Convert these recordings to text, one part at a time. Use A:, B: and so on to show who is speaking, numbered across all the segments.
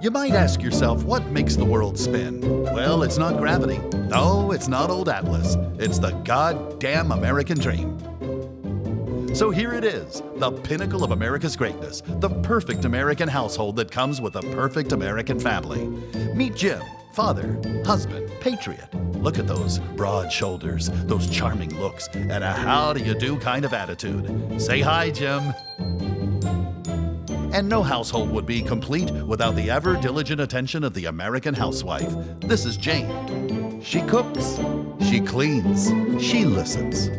A: You might ask yourself, what makes the world spin? Well, it's not gravity. No, it's not old Atlas. It's the goddamn American dream. So here it is, the pinnacle of America's greatness, the perfect American household that comes with a perfect American family. Meet Jim, father, husband, patriot. Look at those broad shoulders, those charming looks, and a how-do-you-do kind of attitude. Say hi, Jim. And no household would be complete without the ever-diligent attention of the American housewife. This is Jane. She cooks, she cleans, she listens.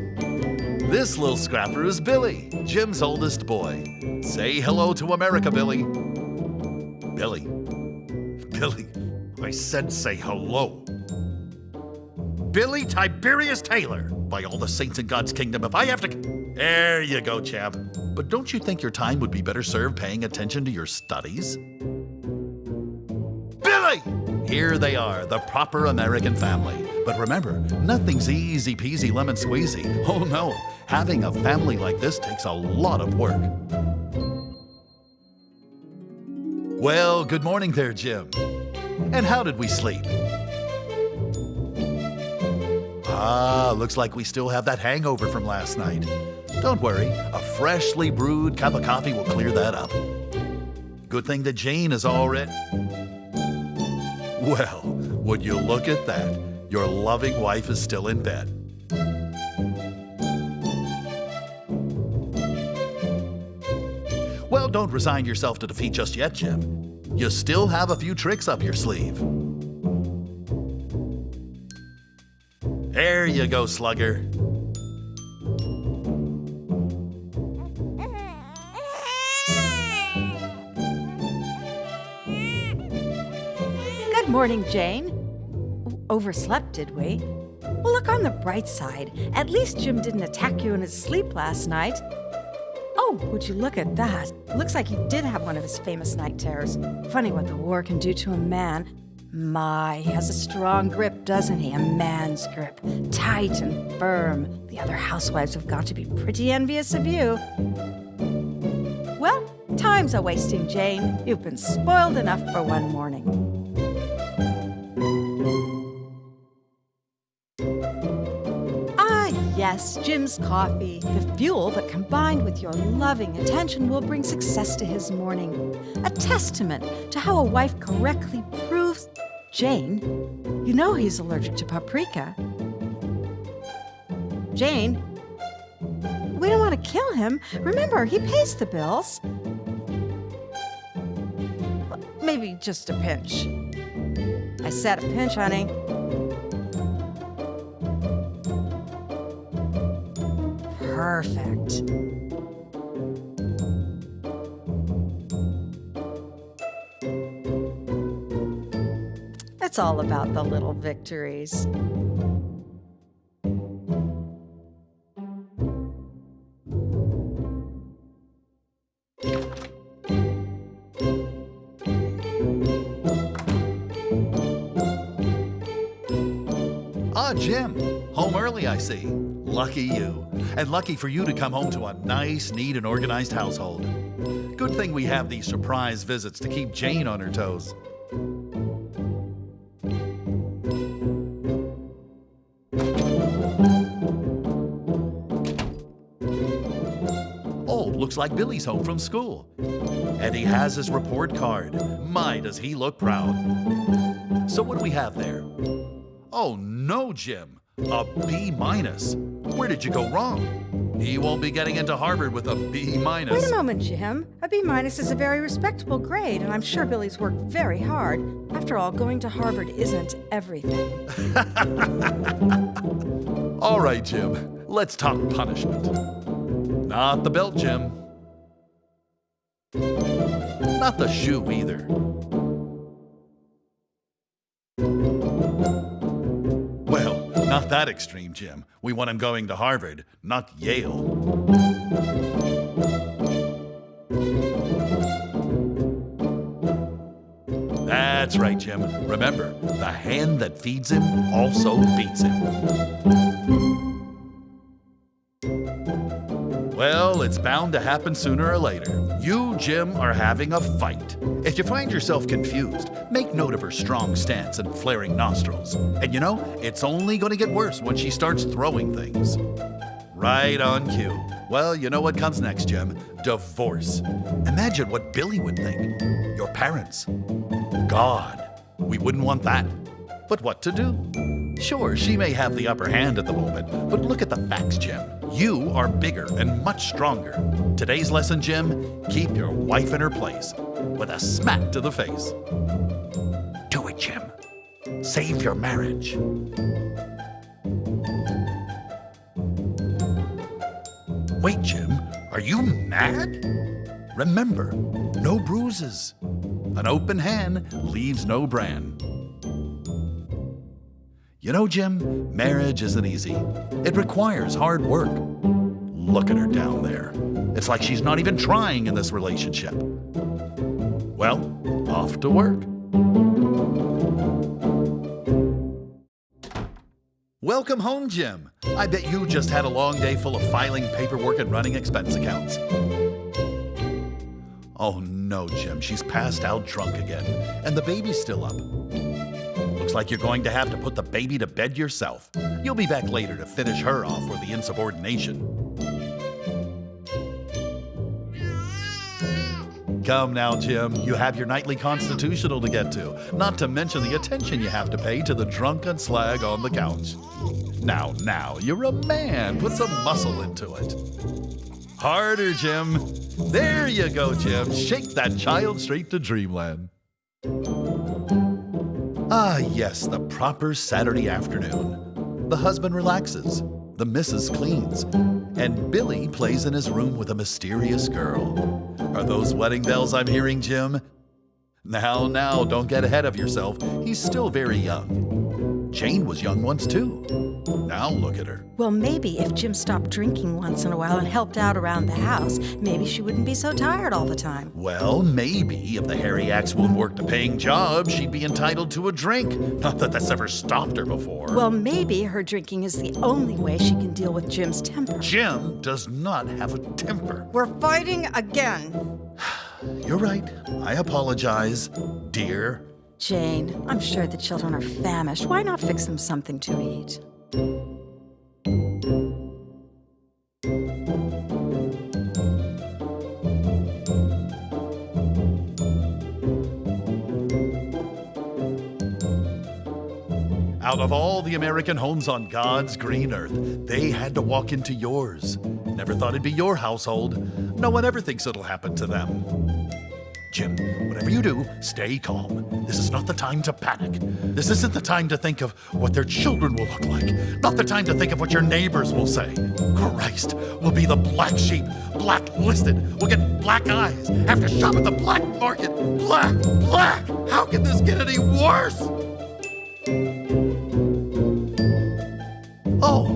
A: This little scrapper is Billy, Jim's oldest boy. Say hello to America, Billy. Billy. Billy, I said say hello. Billy Tiberius Taylor. By all the saints in God's kingdom, if I have to... There you go, champ. But don't you think your time would be better served paying attention to your studies? Billy! Here they are, the proper American family. But remember, nothing's easy peasy lemon squeezy. Oh no, having a family like this takes a lot of work. Well, good morning there, Jim. And how did we sleep? Ah, looks like we still have that hangover from last night. Don't worry, a freshly brewed cup of coffee will clear that up. Good thing that Jane is all ready. Well, would you look at that? Your loving wife is still in bed. Well, don't resign yourself to defeat just yet, Jim. You still have a few tricks up your sleeve. There you go, slugger.
B: Good morning, Jane. Overslept, did we? Well, look on the bright side. At least Jim didn't attack you in his sleep last night. Oh, would you look at that? Looks like he did have one of his famous night terrors. Funny what the war can do to a man. My, he has a strong grip, doesn't he? A man's grip. Tight and firm. The other housewives have got to be pretty envious of you. Well, time's a-wasting, Jane. You've been spoiled enough for one morning. Yes, Jim's coffee, the fuel that combined with your loving attention will bring success to his morning. A testament to how a wife correctly proves... Jane, you know he's allergic to paprika. Jane, we don't want to kill him. Remember, he pays the bills. Maybe just a pinch. I said a pinch, honey. Perfect. It's all about the little victories.
A: Ah, Jim, home early, I see. Lucky you. And lucky for you to come home to a nice, neat, and organized household. Good thing we have these surprise visits to keep Jane on her toes. Oh, looks like Billy's home from school. And he has his report card. My, does he look proud. So what do we have there? Oh no, Jim. A B-. Where did you go wrong? He won't be getting into Harvard with a B-.
B: Wait a moment, Jim. A B- is a very respectable grade, and I'm sure Billy's worked very hard. After all, going to Harvard isn't everything.
A: All right, Jim. Let's talk punishment. Not the belt, Jim. Not the shoe either. Well, not that extreme, Jim. We want him going to Harvard, not Yale. That's right, Jim. Remember, the hand that feeds him also beats him. Well, it's bound to happen sooner or later. You, Jim, are having a fight. If you find yourself confused, make note of her strong stance and flaring nostrils. And you know, it's only going to get worse when she starts throwing things. Right on cue. Well, you know what comes next, Jim? Divorce. Imagine what Billy would think. Your parents. God. We wouldn't want that. But what to do? Sure, she may have the upper hand at the moment, but look at the facts, Jim. You are bigger and much stronger. Today's lesson, Jim, keep your wife in her place with a smack to the face. Do it, Jim. Save your marriage. Wait, Jim, are you mad? Remember, no bruises. An open hand leaves no brand. You know, Jim, marriage isn't easy. It requires hard work. Look at her down there. It's like she's not even trying in this relationship. Well, off to work. Welcome home, Jim. I bet you just had a long day full of filing paperwork and running expense accounts. Oh no, Jim, she's passed out drunk again, and the baby's still up. Looks like you're going to have to put the baby to bed yourself. You'll be back later to finish her off for the insubordination. Come now, Jim. You have your nightly constitutional to get to, not to mention the attention you have to pay to the drunken slag on the couch. Now, you're a man. Put some muscle into it. Harder, Jim. There you go, Jim. Shake that child straight to dreamland. Ah, yes, the proper Saturday afternoon. The husband relaxes, the missus cleans, and Billy plays in his room with a mysterious girl. Are those wedding bells I'm hearing, Jim? Now, don't get ahead of yourself. He's still very young. Jane was young once, too. Now look at her.
B: Well, maybe if Jim stopped drinking once in a while and helped out around the house, maybe she wouldn't be so tired all the time.
A: Well, maybe if the hairy axe won't work a paying job, she'd be entitled to a drink. Not that that's ever stopped her before.
B: Well, maybe her drinking is the only way she can deal with Jim's temper.
A: Jim does not have a temper.
B: We're fighting again.
A: You're right. I apologize, dear.
B: Jane, I'm sure the children are famished. Why not fix them something to eat?
A: Out of all the American homes on God's green earth, they had to walk into yours. Never thought it'd be your household. No one ever thinks it'll happen to them. Jim, whatever you do, stay calm. This is not the time to panic. This isn't the time to think of what their children will look like. Not the time to think of what your neighbors will say. Christ, we'll be the black sheep, blacklisted. We'll get black eyes, have to shop at the black market. Black! How can this get any worse? Oh,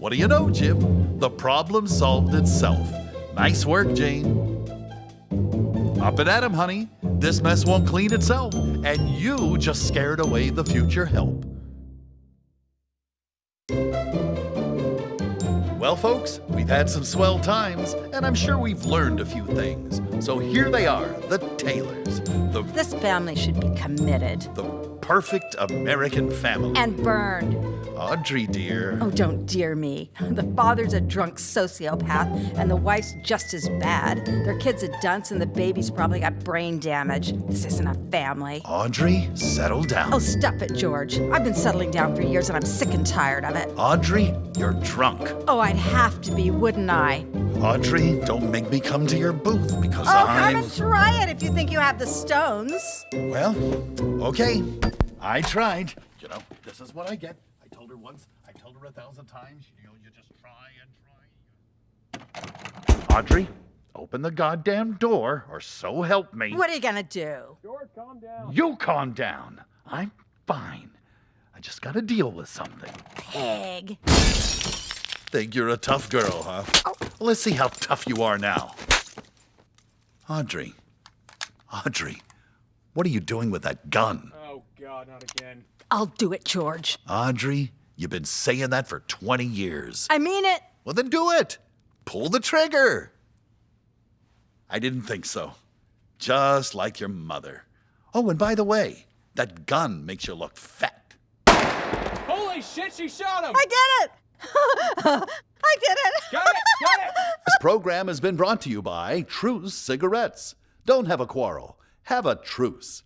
A: what do you know, Jim? The problem solved itself. Nice work, Jane. Up and at 'em, honey. This mess won't clean itself, and you just scared away the future help. Well, folks, we've had some swell times, and I'm sure we've learned a few things. So here they are, the Taylors.
B: This family should be committed.
A: The perfect American family.
B: And burned.
A: Audrey, dear.
B: Oh, don't dear me. The father's a drunk sociopath, and the wife's just as bad. Their kid's a dunce, and the baby's probably got brain damage. This isn't a family.
A: Audrey, settle down.
B: Oh, stuff it, George. I've been settling down for years, and I'm sick and tired of it.
A: Audrey, you're drunk.
B: Oh, I'd have to be, wouldn't I?
A: Audrey, don't make me come to your booth because
B: Oh, come and try it if you think you have the stones.
A: Well, okay. I tried. You know, this is what I get. I told her once, I told her 1,000 times, you just try and try. Audrey, open the goddamn door, or so help me.
B: What are you gonna do?
C: George, calm down.
A: You calm down. I'm fine. I just gotta deal with something.
B: Pig.
A: Think you're a tough girl, huh?
B: Oh.
A: Well, let's see how tough you are now. Audrey, what are you doing with that gun?
C: Oh, God, not again.
B: I'll do it, George.
A: Audrey, you've been saying that for 20 years.
B: I mean it.
A: Well, then do it. Pull the trigger. I didn't think so. Just like your mother. Oh, and by the way, that gun makes you look fat.
C: Holy shit, she shot him!
B: I did it! I did it!
C: Got it! Got it!
A: This program has been brought to you by Truce Cigarettes. Don't have a quarrel. Have a truce.